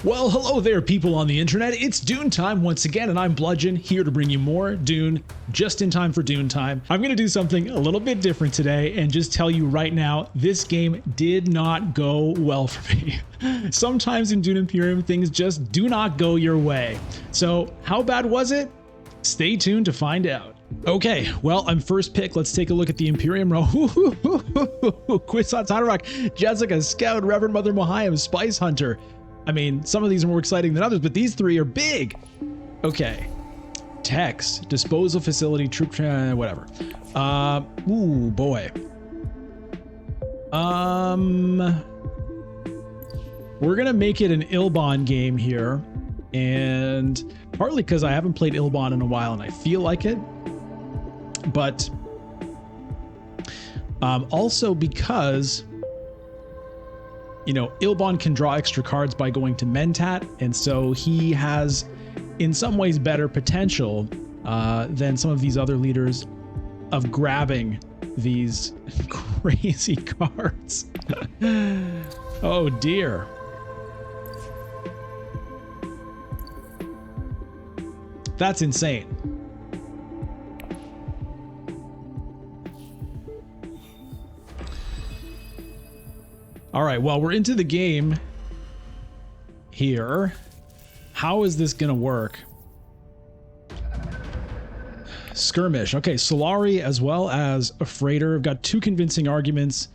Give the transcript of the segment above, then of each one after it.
Well, hello there, people on the internet. It's Dune time once again, and I'm Bludgeon, here to bring you more Dune, just in time for Dune time. I'm going to do something a little bit different today and just tell you right now, this game did not go well for me. Sometimes in Dune Imperium, things just do not go your way. So how bad was it? Stay tuned to find out. Okay, well, I'm first pick. Let's take a look at the Imperium row. Kwisatz Haderach, Jessica, Scout, Reverend Mother Mohiam, Spice Hunter. I mean, some of these are more exciting than others, but these three are big. Okay. Text, disposal facility, troop, whatever. Ooh, boy. We're gonna make it an Ilban game here, and partly because I haven't played Ilban in a while and I feel like it, but also because, you know, Ilban can draw extra cards by going to Mentat, and so he has, in some ways, better potential than some of these other leaders of grabbing these crazy cards. Oh dear. That's insane. All right, well, we're into the game here. How is this gonna work? Skirmish. Okay, Solari as well as a freighter. I've got two convincing arguments,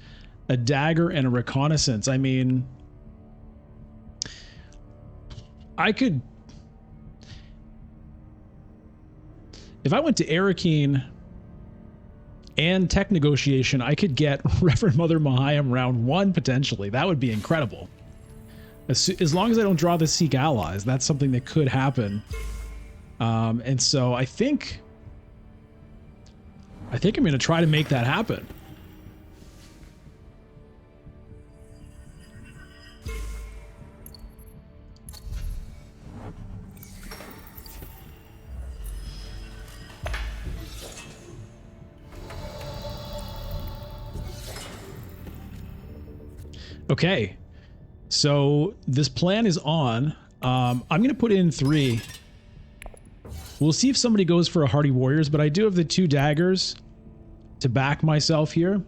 a dagger and a reconnaissance. I mean, I could... If I went to Arakeen and tech negotiation, I could get Reverend Mother Mohiam round one potentially. That would be incredible. As long as I don't draw the Seek Allies, that's something that could happen. And so I think I'm going to try to make that happen. Okay, so this plan is on. I'm going to put in 3. We'll see if somebody goes for a Hardy Warriors, but I do have the 2 daggers to back myself here.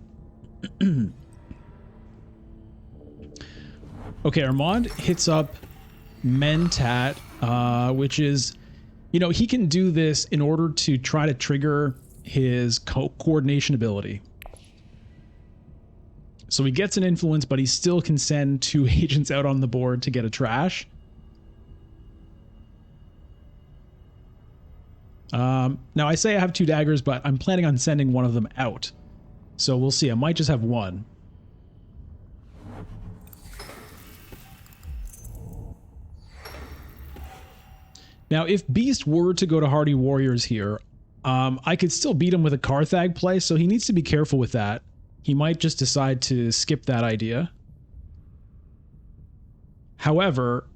Okay, Armand hits up Mentat, which is, you know, he can do this in order to try to trigger his coordination ability. So he gets an influence, but he still can send 2 agents out on the board to get a trash. Now I say I have 2 daggers, but I'm planning on sending one of them out. So we'll see. I might just have 1. Now, if Beast were to go to Hardy Warriors here, I could still beat him with a Carthag play, so he needs to be careful with that. He might just decide to skip that idea. However,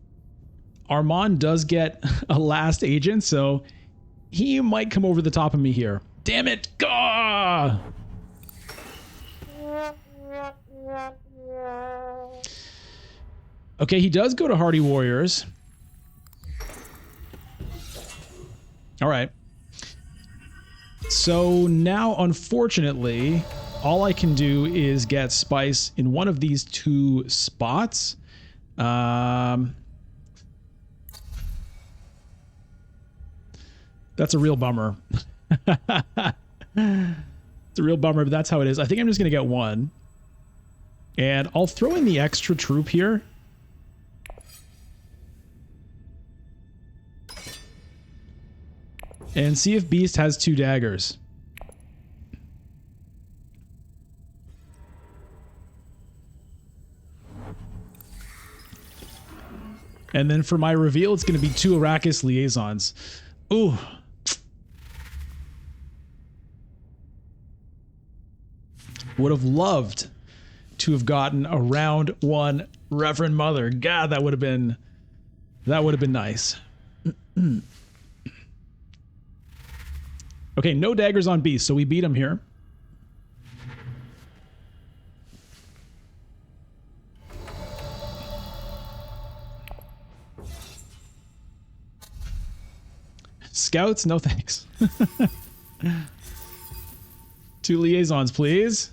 Armand does get a last agent, so he might come over the top of me here. Damn it! Gah! Okay, he does go to Hardy Warriors. All right. So now, unfortunately, all I can do is get Spice in one of these 2 spots. That's a real bummer. It's a real bummer, but that's how it is. I think I'm just going to get 1. And I'll throw in the extra troop here. And see if Beast has 2 daggers. And then for my reveal, it's going to be 2 Arrakis liaisons. Ooh. Would have loved to have gotten a round 1 Reverend Mother. God, that would have been nice. Okay, no daggers on Beast, so we beat him here. Scouts, no thanks. 2 liaisons, please.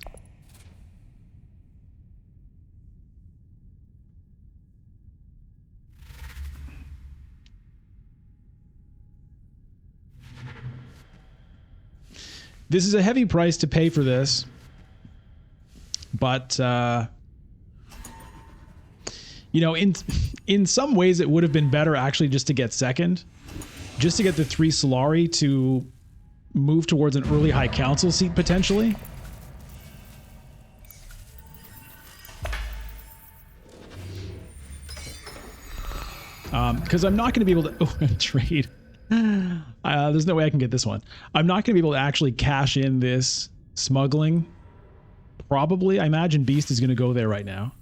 This is a heavy price to pay for this, but you know, in some ways it would have been better actually just to get second, just to get the 3 Solari to move towards an early High Council seat potentially. Because I'm not going to be able to trade. There's no way I can get this one. I'm not going to be able to actually cash in this smuggling. Probably. I imagine Beast is going to go there right now.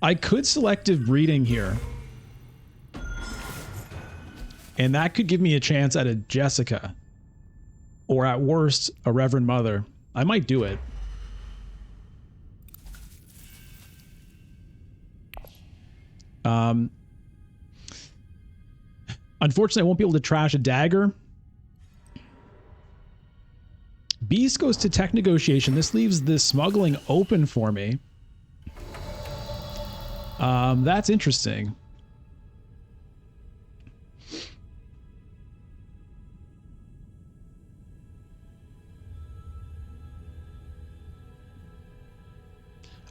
I could selective breeding here. And that could give me a chance at a Jessica. Or at worst, a Reverend Mother. I might do it. Unfortunately, I won't be able to trash a dagger. Beast goes to tech negotiation. This leaves the smuggling open for me. That's interesting.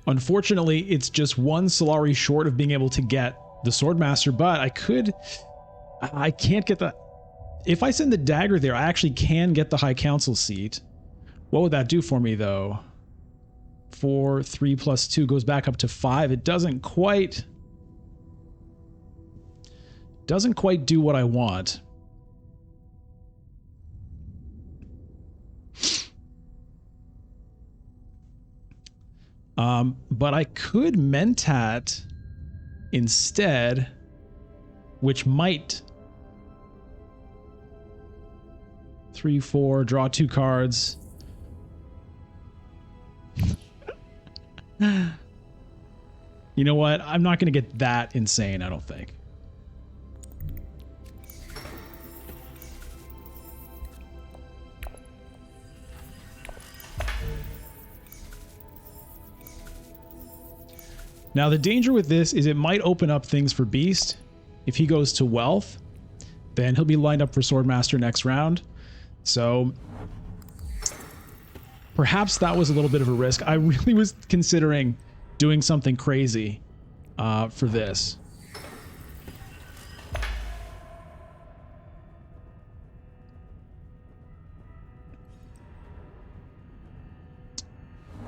Unfortunately, it's just 1 Solari short of being able to get the Swordmaster, but I can't get the... If I send the dagger there, I actually can get the High Council seat. What would that do for me, though? 4, 3 plus 2 goes back up to 5. It doesn't quite do what I want. But I could Mentat instead, which might 3, 4, draw 2 cards. You know what? I'm not going to get that insane, I don't think. Now, the danger with this is it might open up things for Beast. If he goes to Wealth, then he'll be lined up for Swordmaster next round. So perhaps that was a little bit of a risk. I really was considering doing something crazy for this.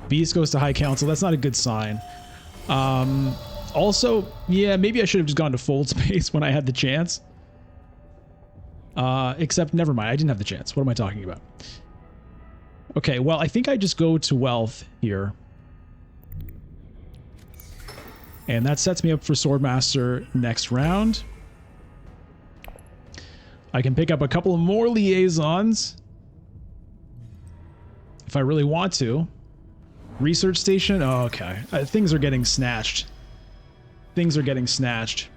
Beast goes to High Council. That's not a good sign. Also, yeah, maybe I should have just gone to Fold Space when I had the chance. Except, never mind, I didn't have the chance. What am I talking about? Okay, well, I think I just go to Wealth here. And that sets me up for Swordmaster next round. I can pick up a couple more liaisons if I really want to. Research station? Oh, okay. Things are getting snatched. Things are getting snatched.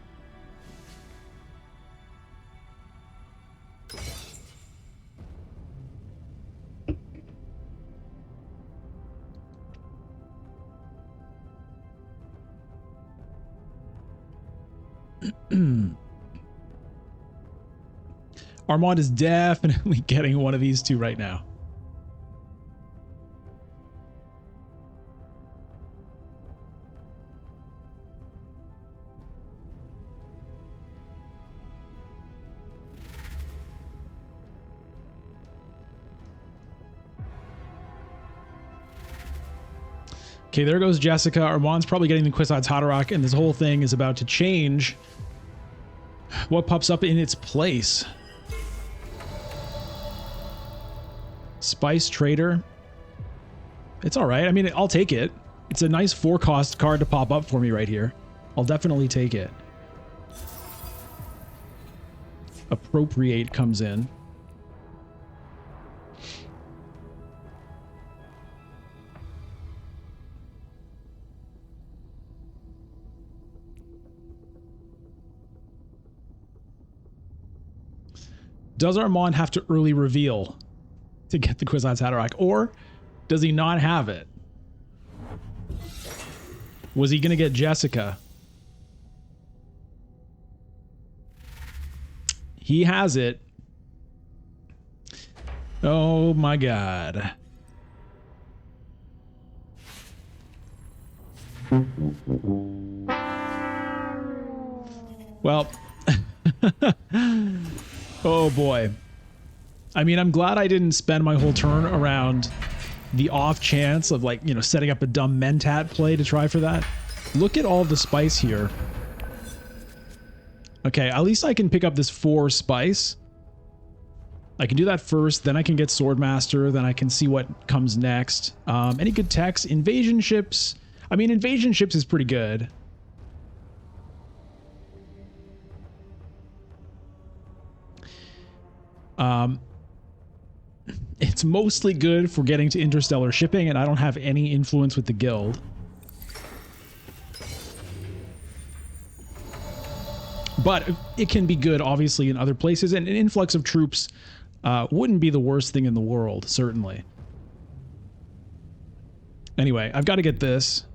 Armand is definitely getting one of these two right now. Okay, there goes Jessica. Armand's probably getting the Kwisatz Haderach, and this whole thing is about to change. What pops up in its place? Spice Trader. It's all right. I mean, I'll take it. It's a nice 4-cost card to pop up for me right here. I'll definitely take it. Appropriate comes in. Does Armand have to early reveal to get the Kwisatz Haderach, or does he not have it? Was he going to get Jessica? He has it. Oh my God. Well, oh boy. I mean, I'm glad I didn't spend my whole turn around the off chance of, like, you know, setting up a dumb Mentat play to try for that. Look at all the spice here. Okay, at least I can pick up this 4 spice. I can do that first, then I can get Swordmaster, then I can see what comes next. Any good techs? Invasion ships. I mean, invasion ships is pretty good. It's mostly good for getting to interstellar shipping, and I don't have any influence with the guild. But it can be good, obviously, in other places, and an influx of troops wouldn't be the worst thing in the world, certainly. Anyway, I've got to get this.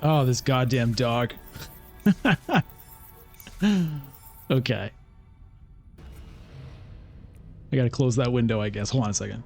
Oh, this goddamn dog. Okay. I gotta close that window, I guess. Hold on a second.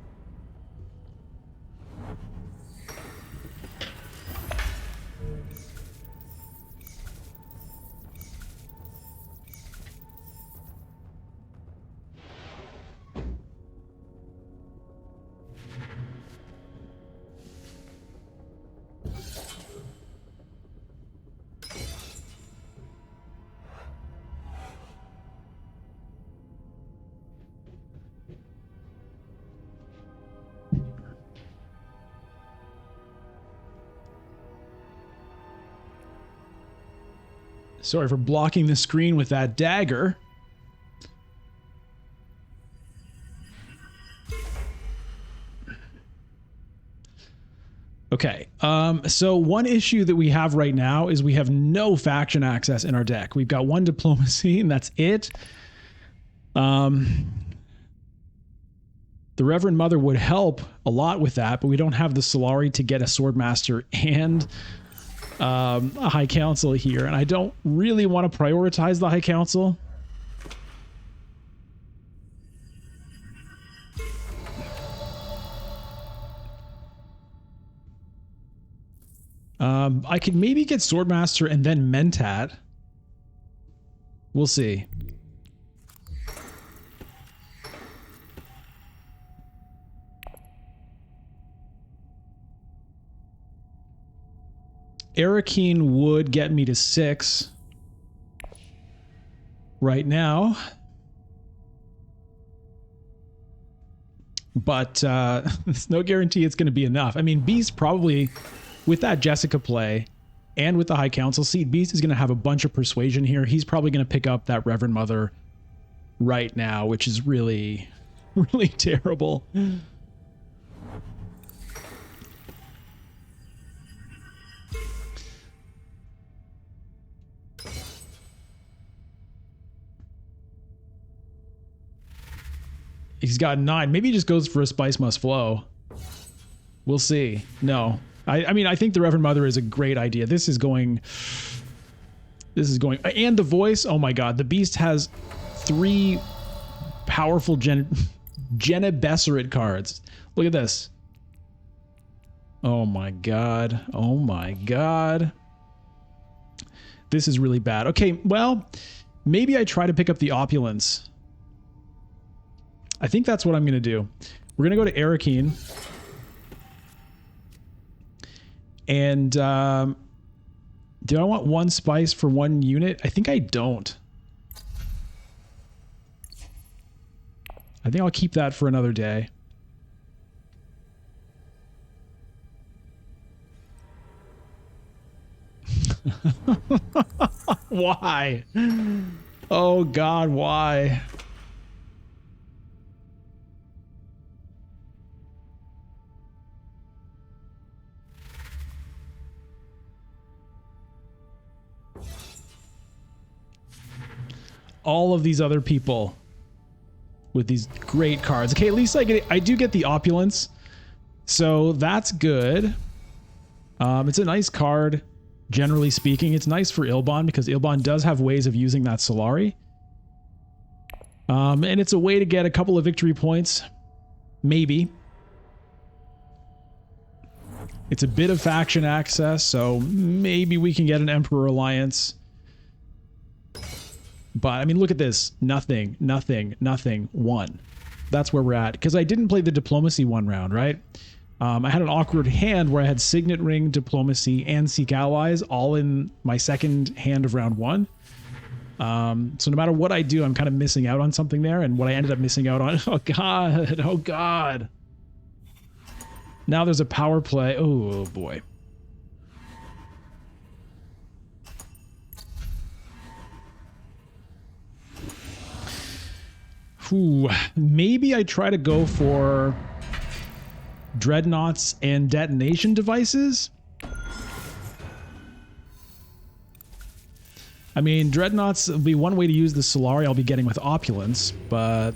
Sorry for blocking the screen with that dagger. Okay, so one issue that we have right now is we have no faction access in our deck. We've got 1 diplomacy, and that's it. The Reverend Mother would help a lot with that, but we don't have the Solari to get a Swordmaster and a High Council here, and I don't really want to prioritize the High Council. I could maybe get Swordmaster and then Mentat. We'll see. Arakeen would get me to 6 right now. But there's no guarantee it's going to be enough. I mean, Beast probably, with that Jessica play and with the High Council seat, Beast is going to have a bunch of persuasion here. He's probably going to pick up that Reverend Mother right now, which is really, really terrible. He's got 9. Maybe he just goes for a Spice Must Flow. We'll see. No. I mean, I think the Reverend Mother is a great idea. This is going... And the voice, oh my god. The Beast has 3 powerful Gene Bessarit cards. Look at this. Oh my god. Oh my god. This is really bad. Okay, well, maybe I try to pick up the Opulence. I think that's what I'm going to do. We're going to go to Arakeen. And do I want 1 spice for 1 unit? I think I don't. I think I'll keep that for another day. Why? Oh God, why? All of these other people with these great cards. Okay, at least I do get the opulence, so that's good. It's a nice card, generally speaking. It's nice for Ilban because Ilban does have ways of using that Solari. And it's a way to get a couple of victory points, maybe. It's a bit of faction access, so maybe we can get an Emperor Alliance. But, I mean, look at this. Nothing, nothing, nothing, one. That's where we're at. Because I didn't play the Diplomacy one round, right? I had an awkward hand where I had Signet Ring, Diplomacy, and Seek Allies all in my second hand of round one. So no matter what I do, I'm kind of missing out on something there. And what I ended up missing out on... Oh, God. Oh, God. Now there's a power play. Oh, boy. Ooh, maybe I try to go for dreadnoughts and detonation devices. I mean, dreadnoughts will be one way to use the Solari I'll be getting with opulence, but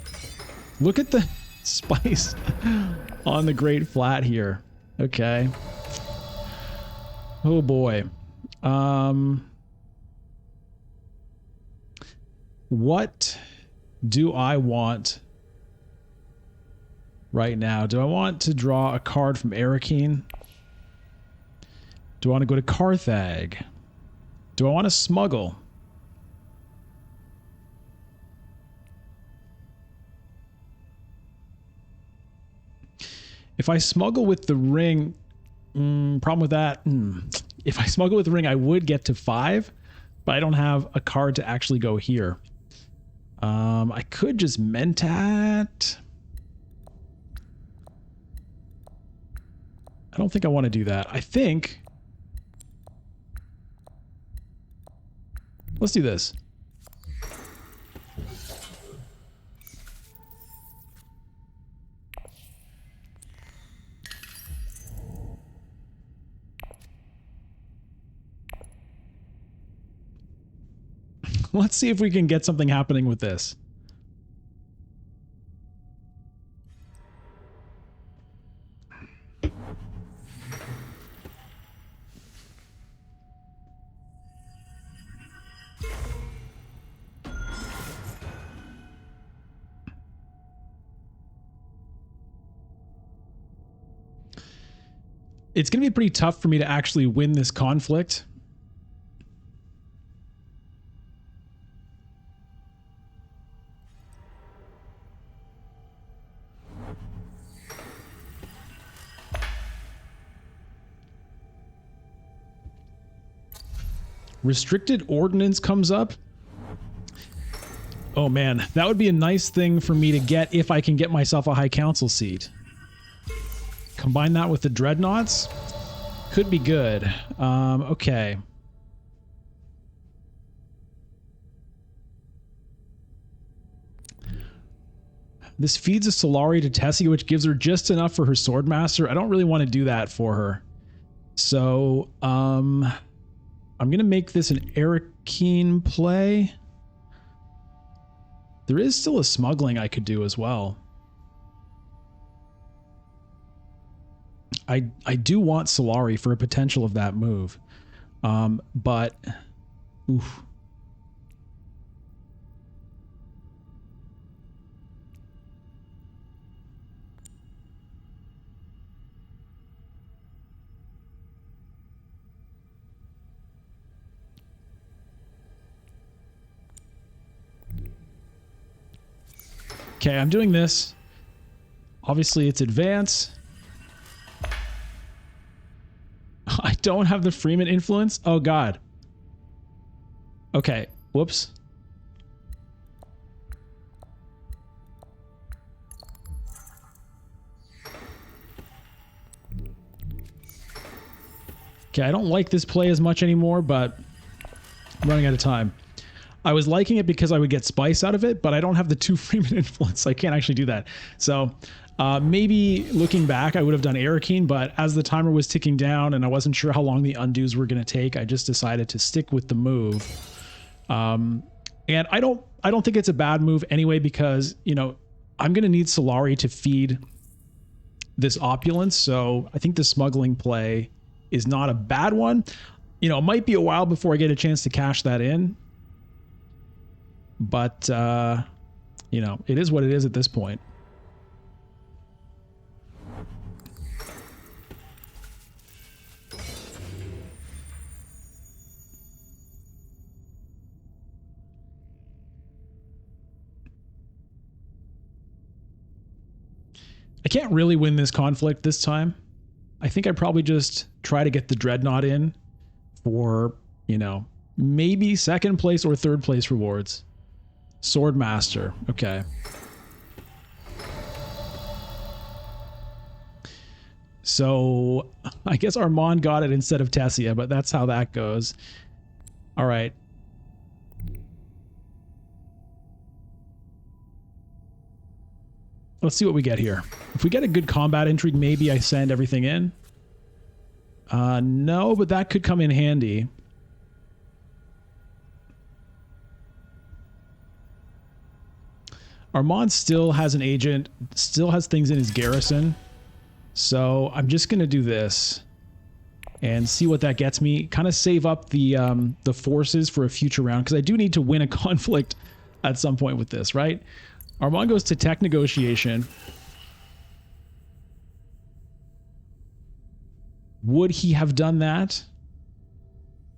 look at the spice on the Great Flat here. Okay. Oh boy. What do I want right now? Do I want to draw a card from Arakeen? Do I want to go to Carthag? Do I want to smuggle? If I smuggle with the ring, problem with that, if I smuggle with the ring, I would get to 5, but I don't have a card to actually go here. I could just Mentat. I don't think I want to do that. I think... Let's do this. Let's see if we can get something happening with this. It's going to be pretty tough for me to actually win this conflict. Restricted ordnance comes up. Oh man, that would be a nice thing for me to get if I can get myself a High Council seat. Combine that with the dreadnoughts. Could be good. Okay. This feeds a Solari to Tessie, which gives her just enough for her Swordmaster. I don't really want to do that for her. So, I'm going to make this an Arakeen play. There is still a smuggling I could do as well. I do want Solari for a potential of that move. But... Oof. Okay, I'm doing this. Obviously, it's advance. I don't have the Freeman influence? Oh, God. Okay, whoops. Okay, I don't like this play as much anymore, but I'm running out of time. I was liking it because I would get spice out of it, but I don't have the 2 Freeman influence. I can't actually do that. So maybe looking back, I would have done Arakeen, but as the timer was ticking down and I wasn't sure how long the undos were going to take, I just decided to stick with the move. And I don't think it's a bad move anyway, because, you know, I'm going to need Solari to feed this opulence. So I think the smuggling play is not a bad one. You know, it might be a while before I get a chance to cash that in. But, you know, it is what it is at this point. I can't really win this conflict this time. I think I probably just try to get the Dreadnought in for, you know, maybe 2nd place or 3rd place rewards. Swordmaster. Okay. So I guess Armand got it instead of Tessia, but that's how that goes. All right. Let's see what we get here. If we get a good combat intrigue, maybe I send everything in. No, but that could come in handy. Armand still has an agent, still has things in his garrison. So I'm just going to do this and see what that gets me. Kind of save up the forces for a future round, because I do need to win a conflict at some point with this, right? Armand goes to tech negotiation. Would he have done that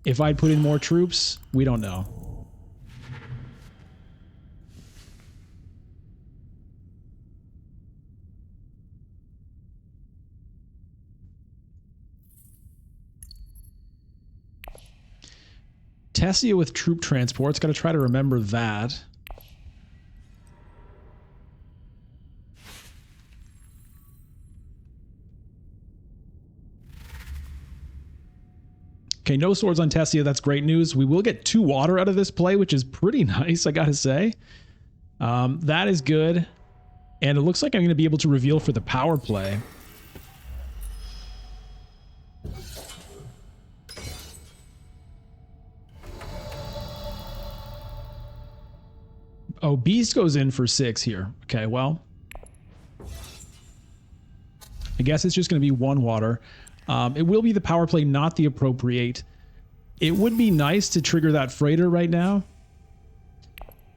if I'd put in more troops? We don't know. Tessia with troop transports. Got to try to remember that. Okay, no swords on Tessia. That's great news. We will get 2 water out of this play, which is pretty nice, I gotta say. That is good. And it looks like I'm going to be able to reveal for the power play. Oh, Beast goes in for 6 here. Okay, well, I guess it's just going to be 1 water. It will be the power play, not the appropriate. It would be nice to trigger that freighter right now,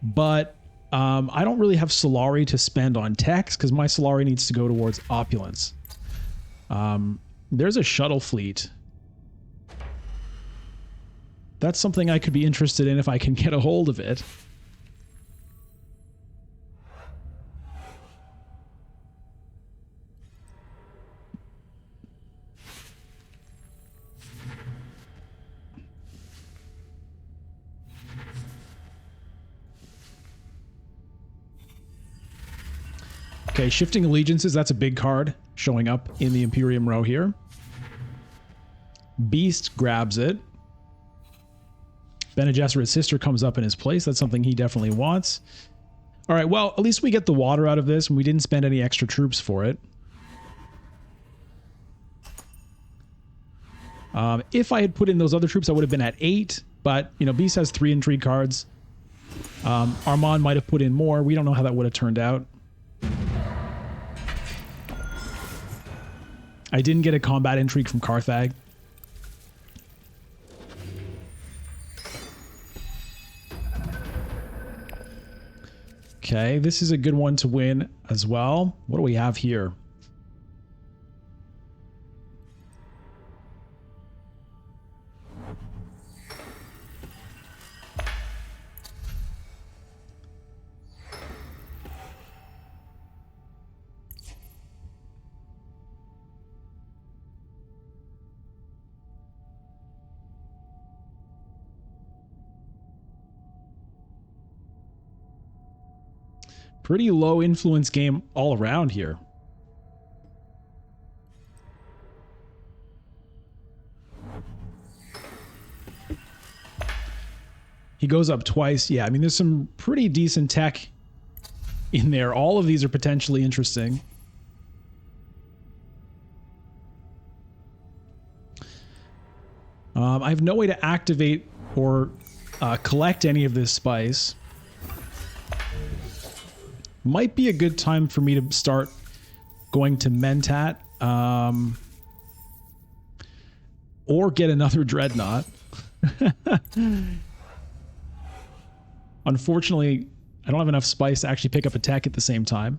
but I don't really have Solari to spend on techs, because my Solari needs to go towards opulence. There's a shuttle fleet. That's something I could be interested in if I can get a hold of it. Okay, shifting allegiances, that's a big card showing up in the Imperium row here. Beast grabs it. Bene Gesserit's sister comes up in his place. That's something he definitely wants. All right, well, at least we get the water out of this, and we didn't spend any extra troops for it. If I had put in those other troops, I would have been at 8, but, you know, Beast has 3 intrigue cards. Armand might have put in more. We don't know how that would have turned out. I didn't get a combat intrigue from Carthag. Okay, this is a good one to win as well. What do we have here? Pretty low influence game all around here. He goes up twice. Yeah, I mean, there's some pretty decent tech in there. All of these are potentially interesting. I have no way to activate or collect any of this spice. Might be a good time for me to start going to Mentat. Or get another Dreadnought. Unfortunately, I don't have enough spice to actually pick up a tech at the same time.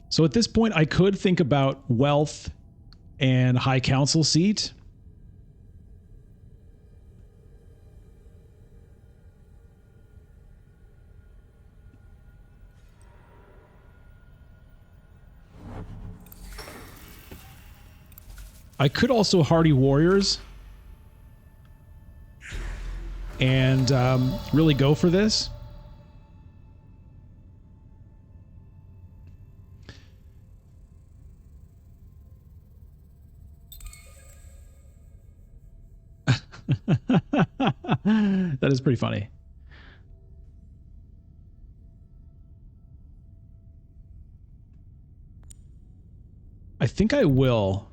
So at this point, I could think about wealth and High Council seat. I could also Hardy Warriors and really go for this. That is pretty funny. I think I will.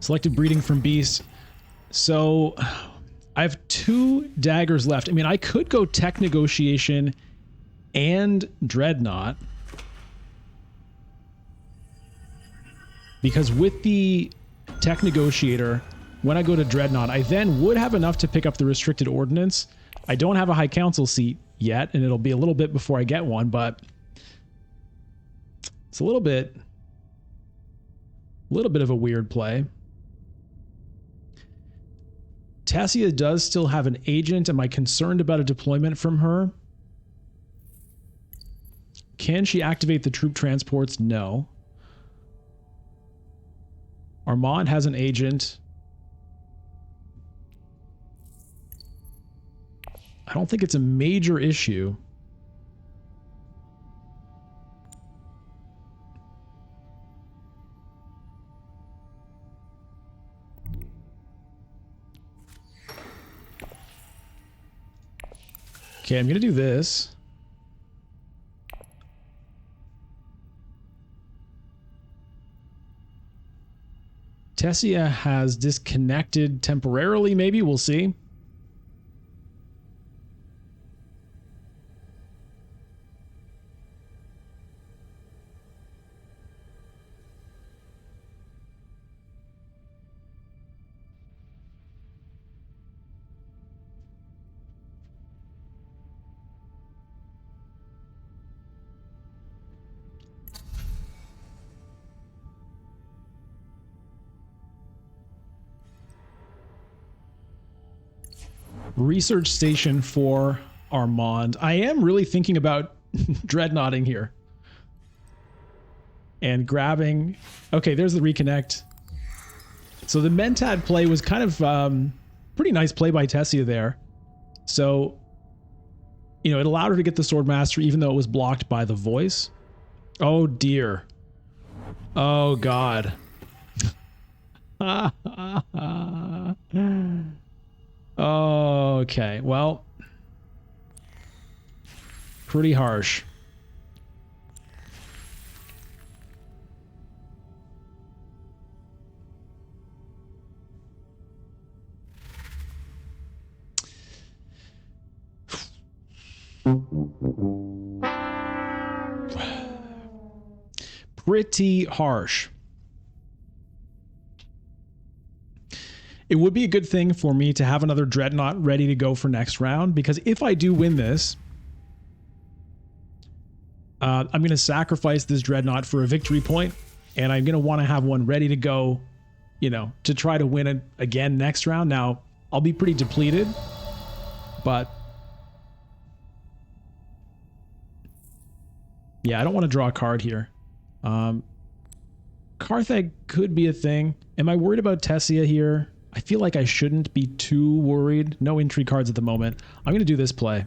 Selected breeding from beast. So I have 2 daggers left. I mean, I could go tech negotiation and dreadnought. Because with the tech negotiator, when I go to dreadnought, I then would have enough to pick up the restricted ordnance. I don't have a high council seat yet, and it'll be a little bit before I get one, but it's a little bit of a weird play. Tassia does still have an agent. Am I concerned about a deployment from her? Can she activate the troop transports? No. Armand has an agent. I don't think it's a major issue. Okay, I'm going to do this. Tessia has disconnected temporarily, maybe. We'll see. Research station for Armand. I am really thinking about dreadnoughting here. And grabbing... Okay, there's the reconnect. So the Mentad play was kind of pretty nice play by Tessia there. So, you know, it allowed her to get the Sword Master even though it was blocked by the voice. Oh dear. Oh God. Okay, well, pretty harsh. pretty harsh. It would be a good thing for me to have another Dreadnought ready to go for next round, because if I do win this, I'm going to sacrifice this Dreadnought for a victory point, and I'm going to want to have one ready to go, you know, to try to win it again next round. Now, I'll be pretty depleted, but yeah, I don't want to draw a card here. Carthag could be a thing. Am I worried about Tessia here? I feel like I shouldn't be too worried. No intrigue cards at the moment. I'm going to do this play.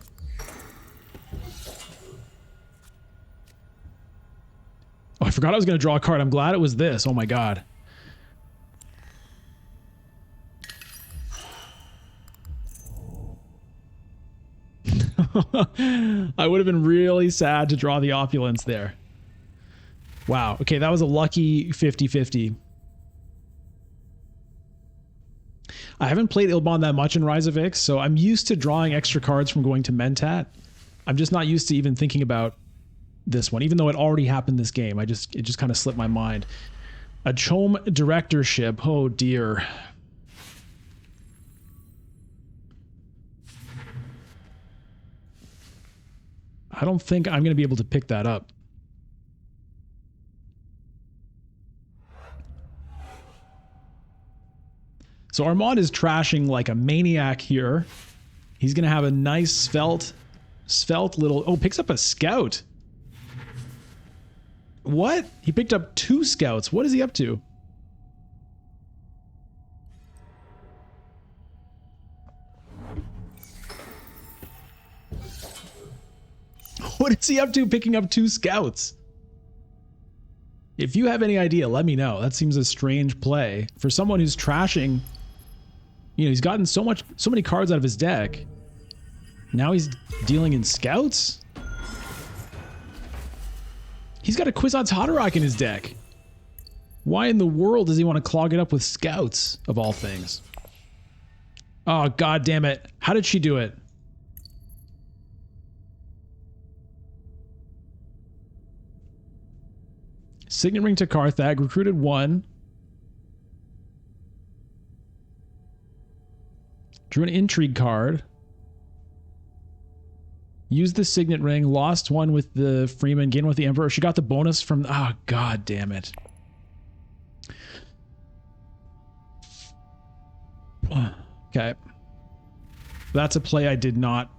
Oh, I forgot I was going to draw a card. I'm glad it was this. Oh my god. I would have been really sad to draw the opulence there. Wow. Okay, that was a lucky 50-50. I haven't played Ilban that much in Rise of Ix, so I'm used to drawing extra cards from going to Mentat. I'm just not used to even thinking about this one, even though it already happened this game. It just kind of slipped my mind. A Chom directorship. Oh dear. I don't think I'm going to be able to pick that up. So Armand is trashing like a maniac here. He's going to have a nice svelte little... Oh, picks up a scout. What? He picked up 2 scouts. What is he up to? What is he up to picking up 2 scouts? If you have any idea, let me know. That seems a strange play for someone who's trashing. You know, he's gotten so many cards out of his deck. Now he's dealing in scouts? He's got a Kwisatz Haderach in his deck. Why in the world does he want to clog it up with scouts, of all things? Oh, god damn it. How did she do it? Signet Ring to Carthag, recruited 1. Drew an intrigue card. Used the Signet Ring, lost 1 with the Freeman, gained 1 with the Emperor. She got the bonus from... Oh, god damn it. Okay. That's a play I did not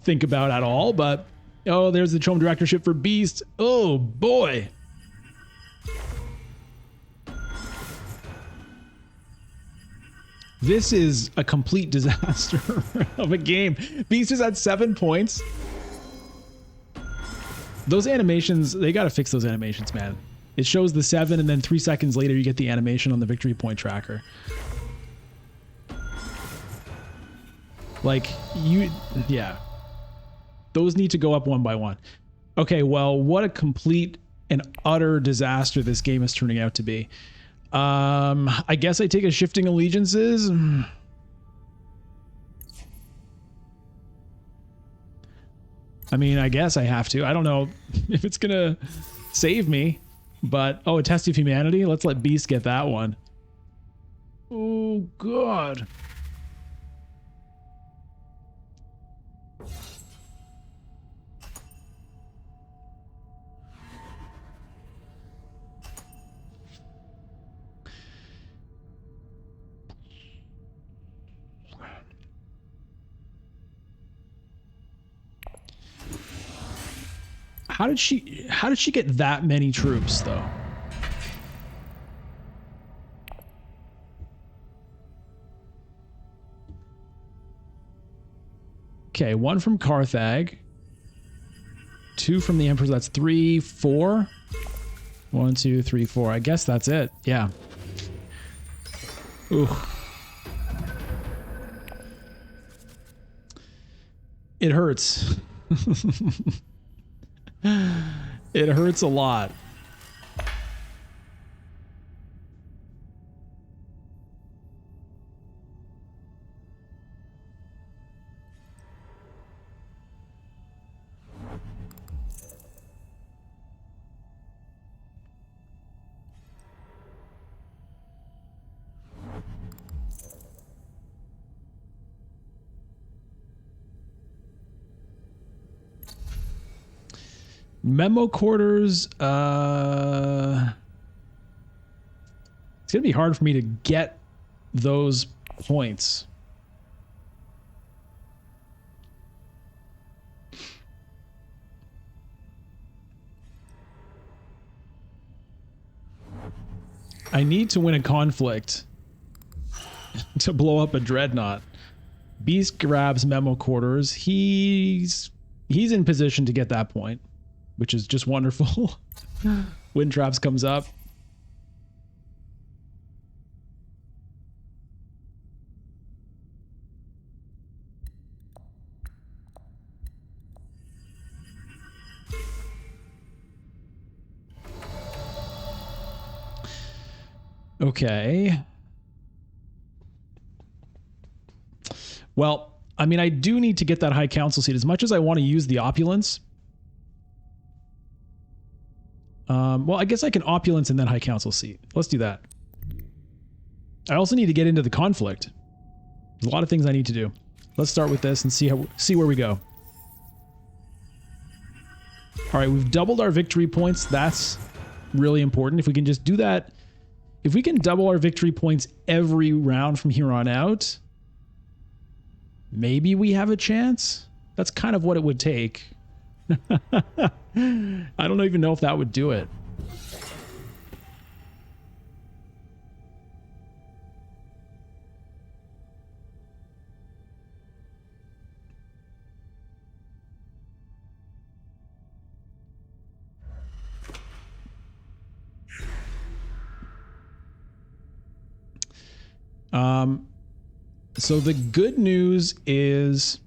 think about at all, but... Oh, there's the Chom directorship for Beast. Oh, boy. This is a complete disaster of a game. Beast is at 7 points. Those animations, they got to fix those animations, man. It shows the 7 and then 3 seconds later you get the animation on the victory point tracker. Like, yeah. Those need to go up 1 by 1. Okay, well, what a complete and utter disaster this game is turning out to be. I guess I take a Shifting Allegiances. I mean, I guess I have to. I don't know if it's gonna save me, but... Oh, a Test of Humanity? Let's let Beast get that one. Oh, God. How did she get that many troops though? Okay, 1 from Carthag. 2 from the Emperor. That's 3, 4. 1, 2, 3, 4. I guess that's it. Yeah. Ooh. It hurts. It hurts a lot. Memo quarters. It's gonna be hard for me to get those points. I need to win a conflict to blow up a dreadnought. Beast grabs memo quarters. He's in position to get that point, which is just wonderful. Wind traps comes up. Okay. Well, I mean, I do need to get that high council seat as much as I want to use the opulence. Well, I guess I can opulence and then high council seat. Let's do that. I also need to get into the conflict. There's a lot of things I need to do. Let's start with this and see where we go. All right, we've doubled our victory points. That's really important. If we can just do that, if we can double our victory points every round from here on out, maybe we have a chance. That's kind of what it would take. I don't even know if that would do it. So the good news is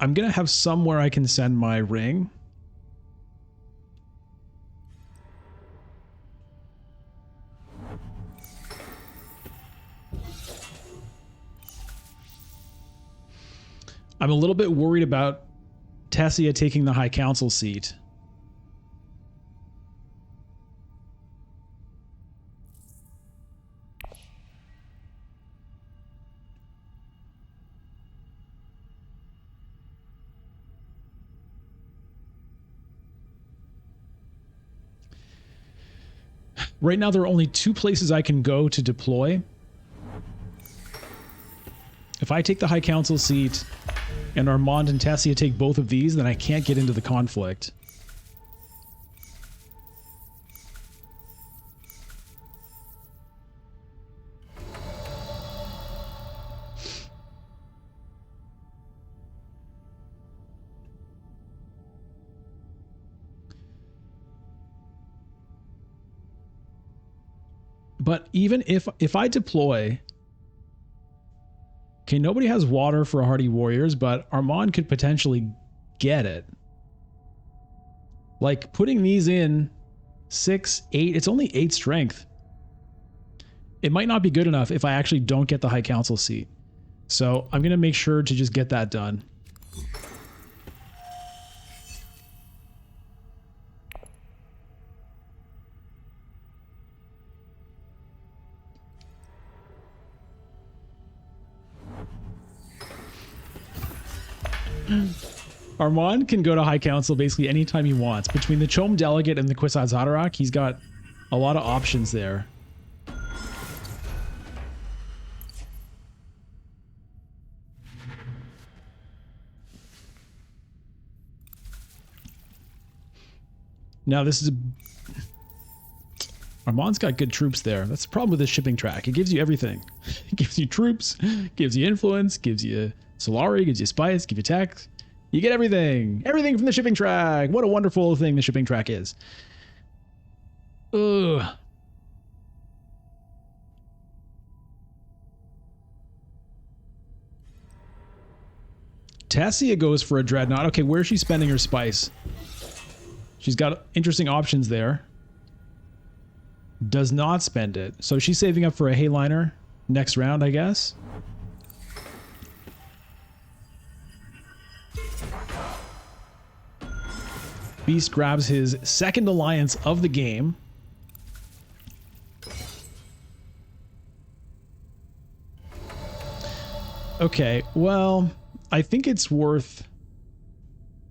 I'm going to have somewhere I can send my ring. I'm a little bit worried about Tessia taking the High Council seat. Right now, there are only two places I can go to deploy. If I take the High Council seat and Armand and Tessia take both of these, then I can't get into the conflict. But even if I deploy, okay, nobody has water for Hardy Warriors, but Armand could potentially get it. Like putting these in 6, 8, it's only 8 strength. It might not be good enough if I actually don't get the High Council seat. So I'm going to make sure to just get that done. Armand can go to High Council basically anytime he wants. Between the Chom Delegate and the Kwisatz Haderach, he's got a lot of options there. Now this is Armand's got good troops there. That's the problem with this shipping track. It gives you everything. It gives you troops, gives you influence, gives you Solari, gives you spice, gives you tech. You get everything. Everything from the shipping track. What a wonderful thing the shipping track is. Ugh. Tessia goes for a dreadnought. Okay, where's she spending her spice? She's got interesting options there. Does not spend it. So she's saving up for a Hayliner next round, I guess. Beast grabs his second alliance of the game. Okay, well, I think it's worth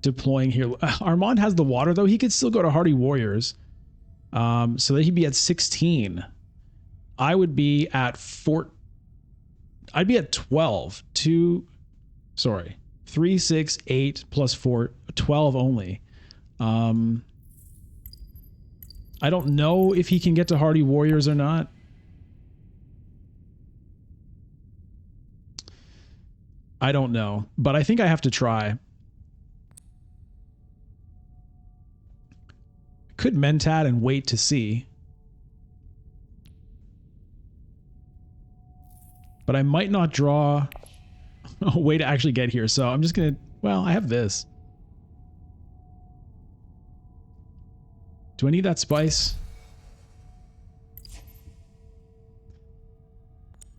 deploying here. Armand has the water, though. He could still go to Hardy Warriors. So that he'd be at 16. I would be at I'd be at 12. 3, 6, 8 plus 4, 12 only. I don't know if he can get to Hardy Warriors or not. I don't know, but I think I have to try. Could mentat and wait to see. But I might not draw a way to actually get here, so I'm just gonna, well, I have this. Do I need that spice?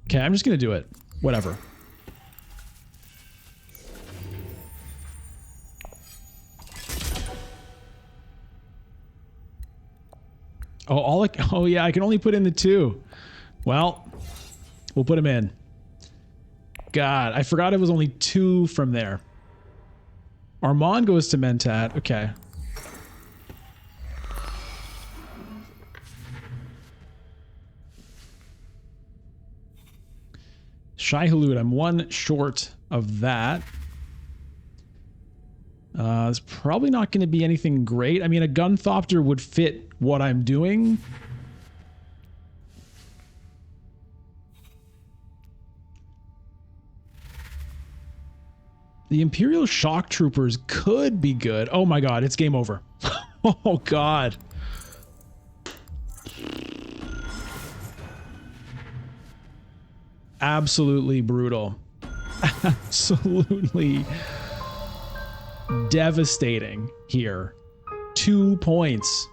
Okay, I'm just gonna do it. Whatever. Oh yeah, I can only put in the 2. Well, we'll put him in. God, I forgot it was only 2 from there. Armand goes to mentat. Okay. Shai Hulud, I'm 1 short of that. It's probably not going to be anything great. I mean, a Gunthopter would fit what I'm doing. The Imperial Shock Troopers could be good. Oh my god, it's game over. Oh god. Absolutely brutal. Absolutely devastating here. 2 points.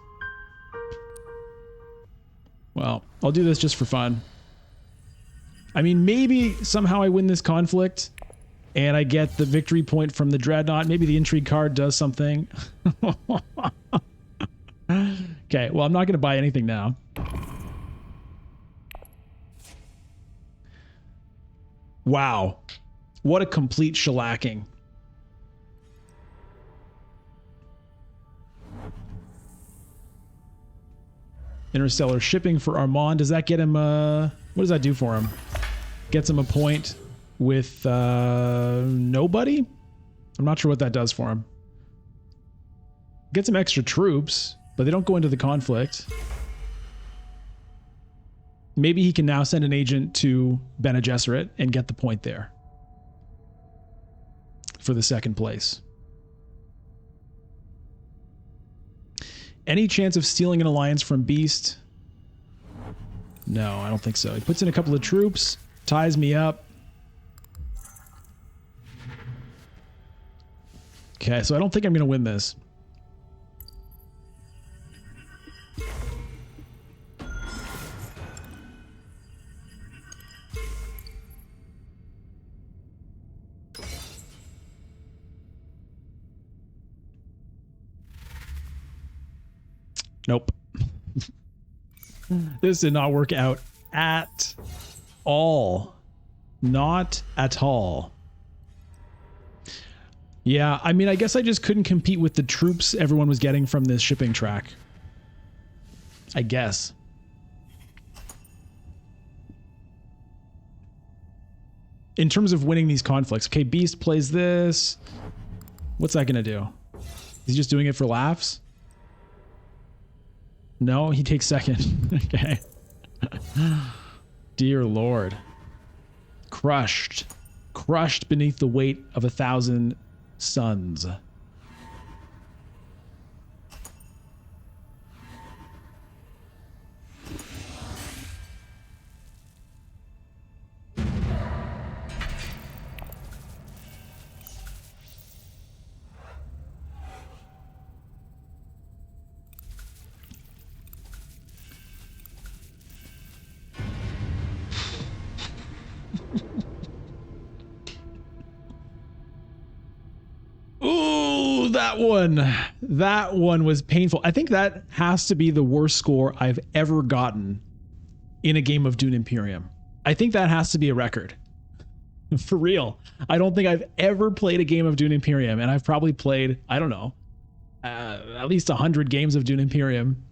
Well, I'll do this just for fun. I mean, maybe somehow I win this conflict and I get the victory point from the Dreadnought. Maybe the intrigue card does something. Okay, well, I'm not going to buy anything now. Wow. What a complete shellacking. Interstellar shipping for Armand. Does that get him what does that do for him? Gets him a point with nobody? I'm not sure what that does for him. Gets him extra troops, but they don't go into the conflict. Maybe he can now send an agent to Bene Gesserit and get the point there for the 2nd place. Any chance of stealing an alliance from Beast? No, I don't think so. He puts in a couple of troops, ties me up. Okay, so I don't think I'm going to win this. Nope. This did not work out at all. Not at all. Yeah, I mean, I guess I just couldn't compete with the troops everyone was getting from this shipping track. I guess. In terms of winning these conflicts. Okay, Beast plays this. What's that going to do? Is he just doing it for laughs? No, he takes 2nd. Okay. Dear Lord. Crushed. Crushed beneath the weight of 1,000 suns. Ooh, that one was painful. I think that has to be the worst score I've ever gotten in a game of Dune Imperium. I think that has to be a record. For real. I don't think I've ever played a game of Dune Imperium, and I've probably played, I don't know, at least 100 games of Dune Imperium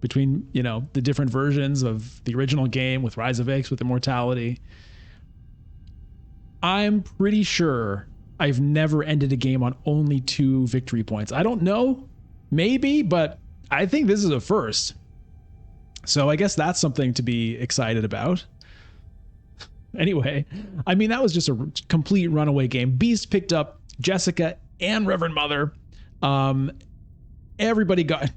between, you know, the different versions of the original game with Rise of X, with Immortality. I'm pretty sure I've never ended a game on only 2 victory points. I don't know, maybe, but I think this is a first. So I guess that's something to be excited about. Anyway, I mean, that was just a complete runaway game. Beast picked up Jessica and Reverend Mother. Everybody got,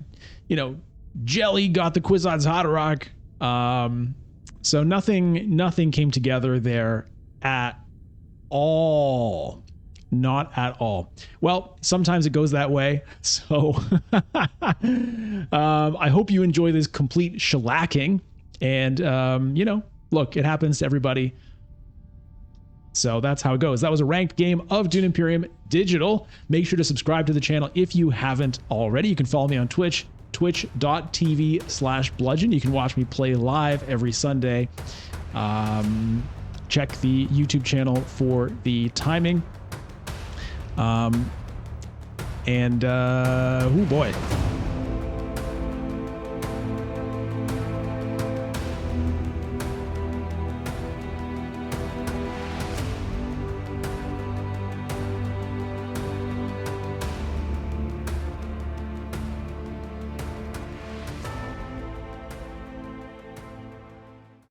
you know, Jelly got the Kwisatz Haderach. So nothing came together there at all. Not at all. Well, sometimes it goes that way. So I hope you enjoy this complete shellacking. And, you know, look, it happens to everybody. So that's how it goes. That was a ranked game of Dune Imperium Digital. Make sure to subscribe to the channel if you haven't already. You can follow me on Twitch, twitch.tv/bludgeon. You can watch me play live every Sunday. Check the YouTube channel for the timing. Oh boy.